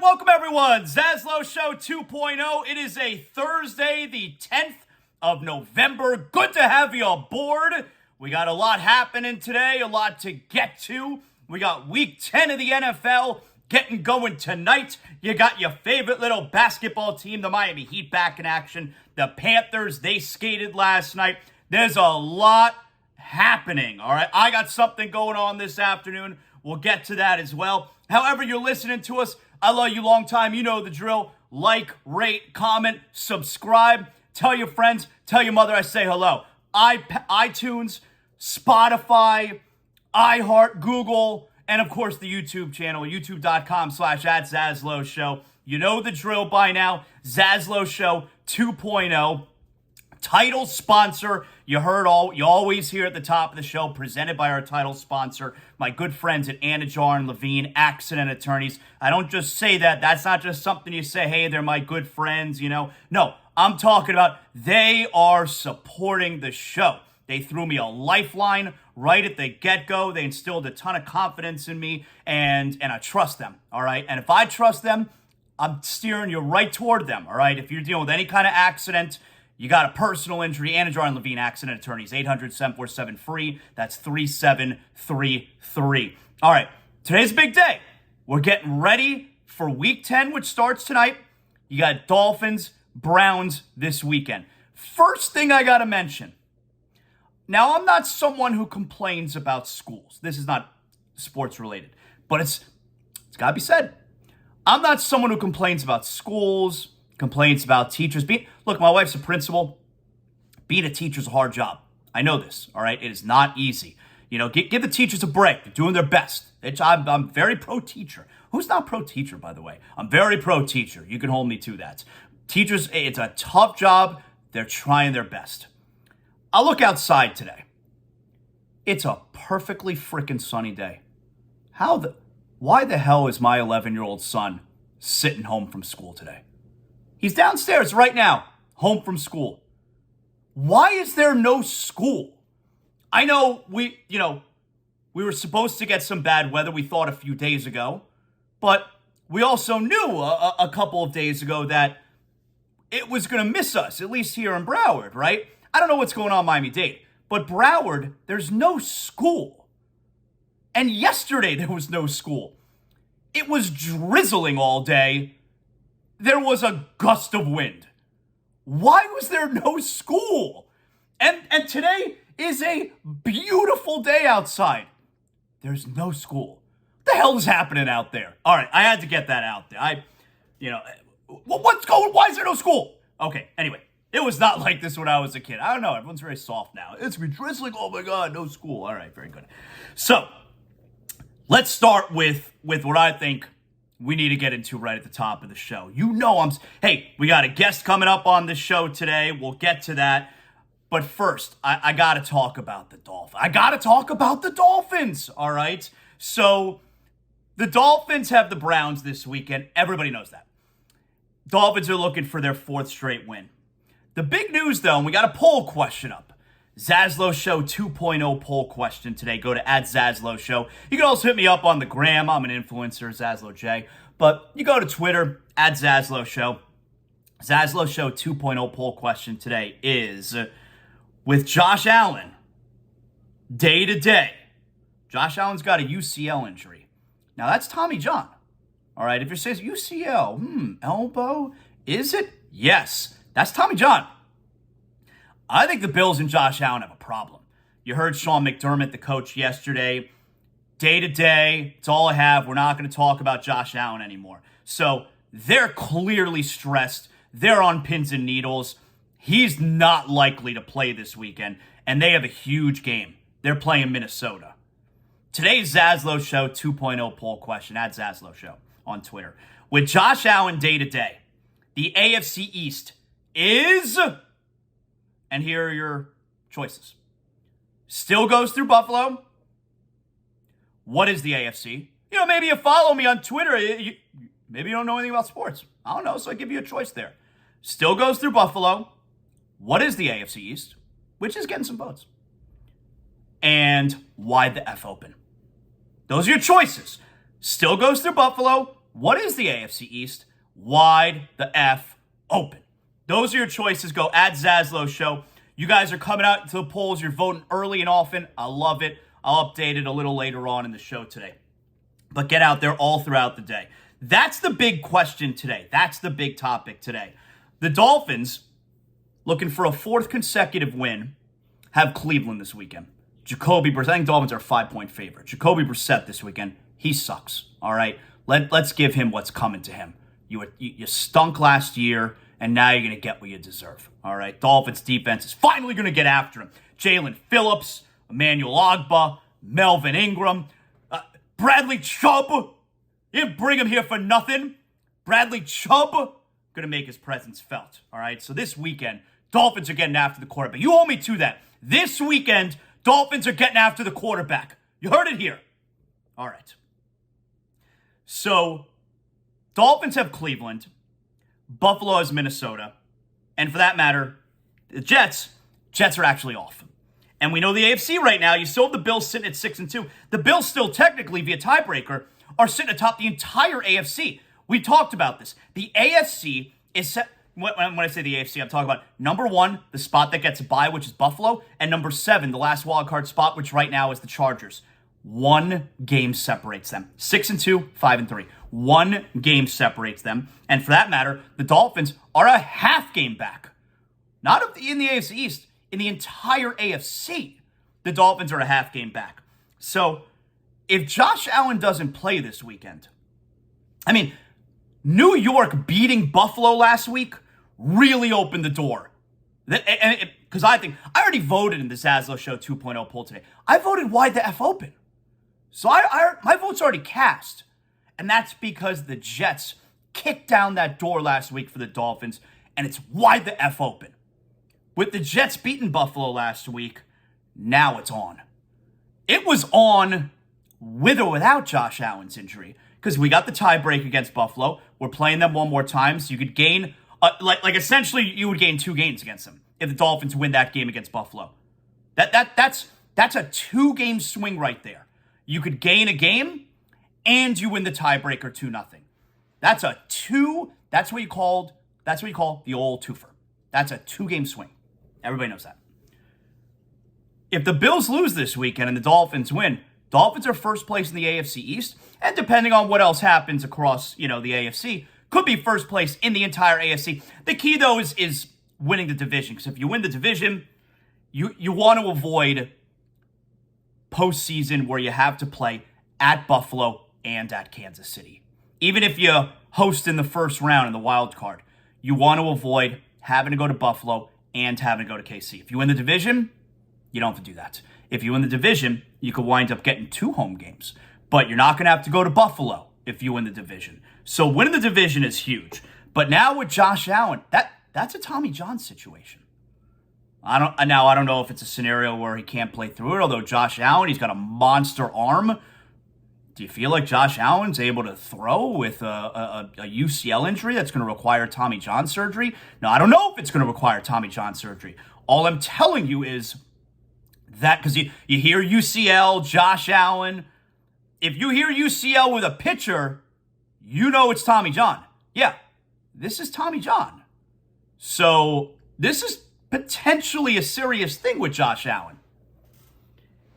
welcome everyone. ZASLOW Show 2.0. It is a Thursday, the 10th of November. Good to have you aboard. We got a lot happening today, a lot to get to. We got week 10 of the NFL getting going tonight. You got your favorite little basketball team, the Miami Heat, back in action. The Panthers, they skated last night. There's a lot happening, all right? I got something going on this afternoon. We'll get to that as well. However you're listening to us, I love you long time. You know the drill. Like, rate, comment, subscribe. Tell your friends. Tell your mother I say hello. iTunes, Spotify, iHeart, Google, and of course the YouTube channel, youtube.com/@ZASLOW Show. You know the drill by now. ZASLOW Show 2.0. Title sponsor, you always hear at the top of the show, presented by our title sponsor, my good friends at Anidjar and Levine, accident attorneys. I don't just say that. That's not just something you say, hey, they're my good friends, you know. No, I'm talking about they are supporting the show. They threw me a lifeline right at the get-go. They instilled a ton of confidence in me, and I trust them, all right? And if I trust them, I'm steering you right toward them, all right? If you're dealing with any kind of accident, you got a personal injury, Anidjar and Levine Accident Attorneys, 800-747-FREE. That's 3733. All right, today's a big day. We're getting ready for Week 10, which starts tonight. You got Dolphins, Browns this weekend. First thing I got to mention. Now, I'm not someone who complains about schools. This is not sports related, but it's got to be said. I'm not someone who complains about schools, complaints about teachers. Look, my wife's a principal. Being a teacher is a hard job. I know this, all right? It is not easy. You know, give the teachers a break. They're doing their best. I'm very pro-teacher. Who's not pro-teacher, by the way? I'm very pro-teacher. You can hold me to that. Teachers, it's a tough job. They're trying their best. I'll look outside today. It's a perfectly freaking sunny day. Why the hell is my 11-year-old son sitting home from school today? He's downstairs right now, home from school. Why is there no school? I know we were supposed to get some bad weather, we thought a few days ago, but we also knew a couple of days ago that it was going to miss us, at least here in Broward, right? I don't know what's going on in Miami-Dade, but Broward, there's no school. And yesterday there was no school. It was drizzling all day. There was a gust of wind. Why was there no school? And today is a beautiful day outside. There's no school. What the hell is happening out there? All right, I had to get that out there. Why is there no school? Okay, anyway, it was not like this when I was a kid. I don't know, everyone's very soft now. It's been drizzling, oh my God, no school. All right, very good. So, let's start with what I think we need to get into right at the top of the show. Hey, we got a guest coming up on the show today. We'll get to that. But first, I got to talk about the Dolphins. All right? So, the Dolphins have the Browns this weekend. Everybody knows that. Dolphins are looking for their fourth straight win. The big news, though, and we got a poll question up. ZASLOW Show 2.0 poll question today. Go to @ZASLOW Show. You can also hit me up on the gram. I'm an influencer, ZASLOW J. But you go to Twitter, @ZASLOW Show. ZASLOW Show 2.0 poll question today is, with Josh Allen, day to day. Josh Allen's got a UCL injury. Now, that's Tommy John. All right, if you're saying UCL, elbow, is it? Yes, that's Tommy John. I think the Bills and Josh Allen have a problem. You heard Sean McDermott, the coach, yesterday. Day to day, it's all I have. We're not going to talk about Josh Allen anymore. So they're clearly stressed. They're on pins and needles. He's not likely to play this weekend, and they have a huge game. They're playing Minnesota. Today's ZASLOW Show 2.0 poll question, @ZASLOW Show on Twitter. With Josh Allen day to day, the AFC East is... And here are your choices. Still goes through Buffalo. What is the AFC? Maybe you follow me on Twitter. Maybe you don't know anything about sports. I don't know, so I give you a choice there. Still goes through Buffalo. What is the AFC East? Which is getting some votes. And wide the F open. Those are your choices. Still goes through Buffalo. what is the AFC East? Wide the F open. Those are your choices. Go at ZASLOW Show. You guys are coming out to the polls. You're voting early and often. I love it. I'll update it a little later on in the show today. But get out there all throughout the day. That's the big question today. That's the big topic today. The Dolphins, looking for a fourth consecutive win, have Cleveland this weekend. Jacoby Brissett, I think Dolphins are a 5-point favorite. Jacoby Brissett this weekend, he sucks, all right? Let's give him what's coming to him. You stunk last year, and now you're going to get what you deserve, all right? Dolphins defense is finally going to get after him. Jalen Phillips, Emmanuel Ogbah, Melvin Ingram, Bradley Chubb. You didn't bring him here for nothing. Bradley Chubb going to make his presence felt, all right? So this weekend, Dolphins are getting after the quarterback. You hold me to that. This weekend, Dolphins are getting after the quarterback. You heard it here. All right. So, Dolphins have Cleveland. Buffalo has Minnesota. And for that matter, the Jets are actually off. And we know the AFC right now, you still have the Bills sitting at 6-2. The Bills still technically, via tiebreaker, are sitting atop the entire AFC. We talked about this. The AFC is set. When I say the AFC, I'm talking about number 1, the spot that gets a bye, which is Buffalo, and number 7, the last wildcard spot, which right now is the Chargers. 1 game separates them. 6-2, 5-3. 1 game separates them. And for that matter, the Dolphins are a half game back. Not in the AFC East, in the entire AFC, the Dolphins are a half game back. So, if Josh Allen doesn't play this weekend, New York beating Buffalo last week really opened the door. Because I already voted in the ZASLOW Show 2.0 poll today. I voted wide the F open. So my vote's already cast. And that's because the Jets kicked down that door last week for the Dolphins, and it's wide the F open. With the Jets beating Buffalo last week, now it's on. It was on with or without Josh Allen's injury, because we got the tiebreak against Buffalo. We're playing them one more time, so you could gain, essentially, you would gain 2 games against them if the Dolphins win that game against Buffalo. That's a 2-game swing right there. You could gain a game, and you win the tiebreaker 2-0. That's what you call the old twofer. That's a 2-game swing. Everybody knows that. If the Bills lose this weekend and the Dolphins win, Dolphins are first place in the AFC East, and depending on what else happens across, the AFC, could be first place in the entire AFC. The key, though, is winning the division, because if you win the division, you want to avoid postseason where you have to play at Buffalo and at Kansas City. Even if you host in the first round in the wild card, you want to avoid having to go to Buffalo and having to go to KC. If you win the division, you don't have to do that. If you win the division, you could wind up getting 2 home games. But you're not going to have to go to Buffalo if you win the division. So winning the division is huge. But now with Josh Allen, that's a Tommy John situation. I don't know if it's a scenario where he can't play through it, although Josh Allen, he's got a monster arm. Do you feel like Josh Allen's able to throw with a UCL injury that's going to require Tommy John surgery? No, I don't know if it's going to require Tommy John surgery. All I'm telling you is that, because you hear UCL, Josh Allen. If you hear UCL with a pitcher, you know it's Tommy John. Yeah, this is Tommy John. So this is potentially a serious thing with Josh Allen.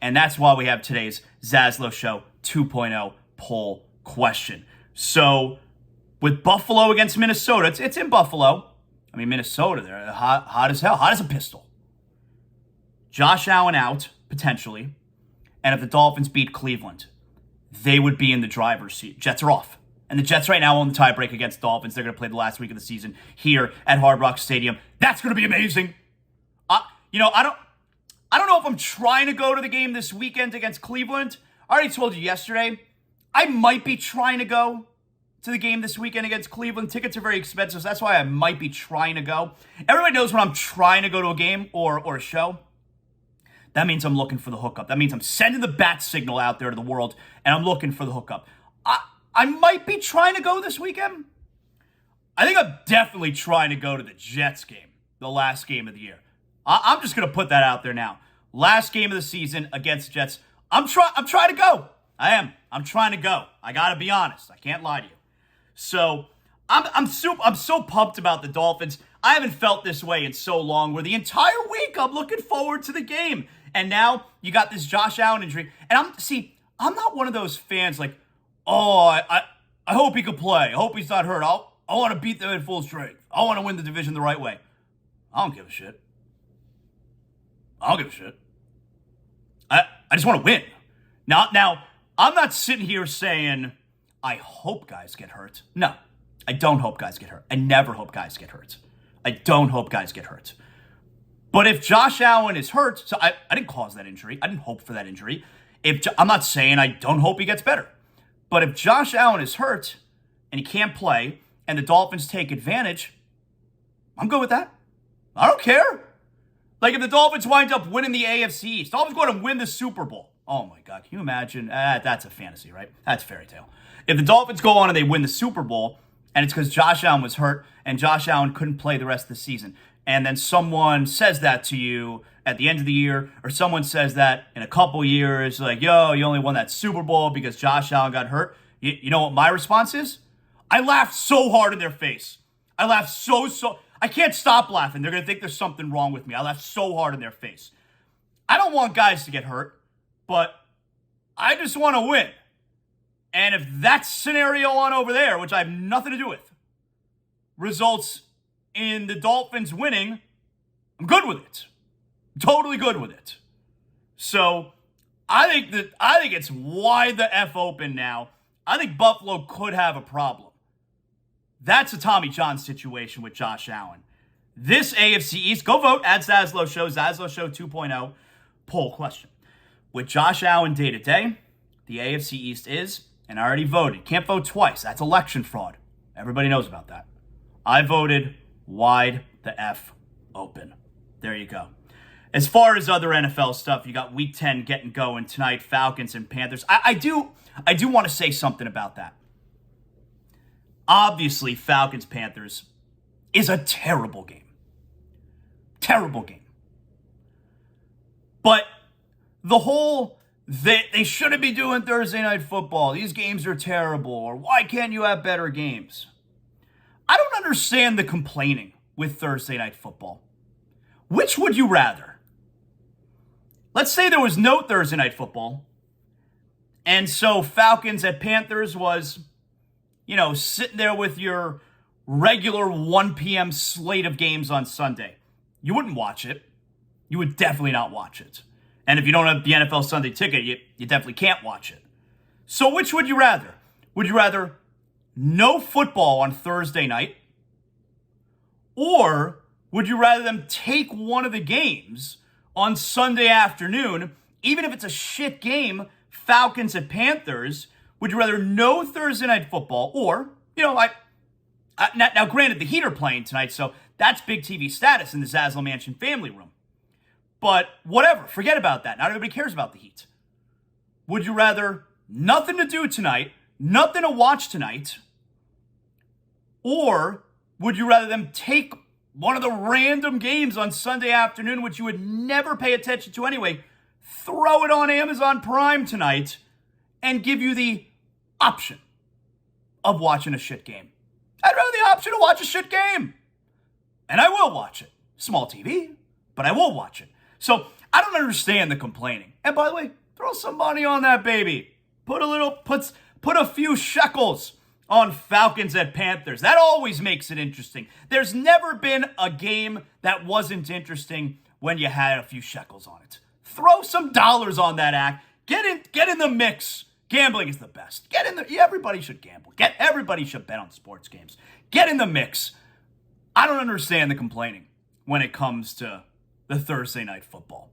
And that's why we have today's ZASLOW Show 2.0 poll question. So with Buffalo against Minnesota, it's in Buffalo. Minnesota, they're hot as hell, hot as a pistol. Josh Allen out, potentially. And if the Dolphins beat Cleveland, they would be in the driver's seat. Jets are off. And the Jets right now own the tiebreak against Dolphins. They're going to play the last week of the season here at Hard Rock Stadium. That's going to be amazing. I don't know if I'm trying to go to the game this weekend against Cleveland. I already told you yesterday, I might be trying to go to the game this weekend against Cleveland. Tickets are very expensive, so that's why I might be trying to go. Everybody knows when I'm trying to go to a game or a show, that means I'm looking for the hookup. That means I'm sending the bat signal out there to the world, and I'm looking for the hookup. I might be trying to go this weekend. I think I'm definitely trying to go to the Jets game, the last game of the year. I'm just going to put that out there now. Last game of the season against the Jets. I'm trying to go. I am. I'm trying to go. I got to be honest. I can't lie to you. So I'm so pumped about the Dolphins. I haven't felt this way in so long, where the entire week I'm looking forward to the game. And now you got this Josh Allen injury. And I'm not one of those fans like, oh, I hope he could play. I hope he's not hurt. I want to beat them at full strength. I want to win the division the right way. I don't give a shit. I just want to win. Now, I'm not sitting here saying, I hope guys get hurt. No, I don't hope guys get hurt. I never hope guys get hurt. I don't hope guys get hurt. But if Josh Allen is hurt, so I didn't cause that injury. I didn't hope for that injury. I'm not saying I don't hope he gets better. But if Josh Allen is hurt and he can't play and the Dolphins take advantage, I'm good with that. I don't care. Like if the Dolphins wind up winning the AFC East, Dolphins go out and win the Super Bowl. Oh my God, can you imagine? That's a fantasy, right? That's fairy tale. If the Dolphins go on and they win the Super Bowl, and it's because Josh Allen was hurt and Josh Allen couldn't play the rest of the season, and then someone says that to you at the end of the year, or someone says that in a couple years, like, yo, you only won that Super Bowl because Josh Allen got hurt, you know what my response is? I laughed so hard in their face. I laughed so I can't stop laughing. They're going to think there's something wrong with me. I laughed so hard in their face. I don't want guys to get hurt, but I just want to win. And if that scenario on over there, which I have nothing to do with, results in the Dolphins winning, I'm good with it. Totally good with it. So I think it's wide the F open now. I think Buffalo could have a problem. That's a Tommy John situation with Josh Allen. This AFC East, go vote at ZASLOW Show, ZASLOW Show 2.0, poll question. With Josh Allen day to day, the AFC East is, and I already voted. Can't vote twice. That's election fraud. Everybody knows about that. I voted wide the F open. There you go. As far as other NFL stuff, you got Week 10 getting going tonight, Falcons and Panthers. I do want to say something about that. Obviously, Falcons-Panthers is a terrible game. Terrible game. But the whole, they shouldn't be doing Thursday night football. These games are terrible. Or why can't you have better games? I don't understand the complaining with Thursday night football. Which would you rather? Let's say there was no Thursday night football. And so Falcons at Panthers was, sitting there with your regular 1 p.m. slate of games on Sunday. You wouldn't watch it. You would definitely not watch it. And if you don't have the NFL Sunday ticket, you definitely can't watch it. So which would you rather? Would you rather no football on Thursday night? Or would you rather them take one of the games on Sunday afternoon, even if it's a shit game, Falcons and Panthers? Would you rather no Thursday night football or, now granted, the Heat are playing tonight, so that's big TV status in the Zaslow Mansion family room. But whatever, forget about that. Not everybody cares about the Heat. Would you rather nothing to do tonight, nothing to watch tonight, or would you rather them take one of the random games on Sunday afternoon, which you would never pay attention to anyway, throw it on Amazon Prime tonight, and give you the option of watching a shit game? I'd rather the option to watch a shit game. And I will watch it. Small TV, but I will watch it. So I don't understand the complaining. And by the way, throw some money on that baby. Put a few shekels on Falcons at Panthers. That always makes it interesting. There's never been a game that wasn't interesting when you had a few shekels on it. Throw some dollars on that act. Get in the mix. Gambling is the best. Everybody should gamble. Everybody should bet on sports games. Get in the mix. I don't understand the complaining when it comes to the Thursday night football.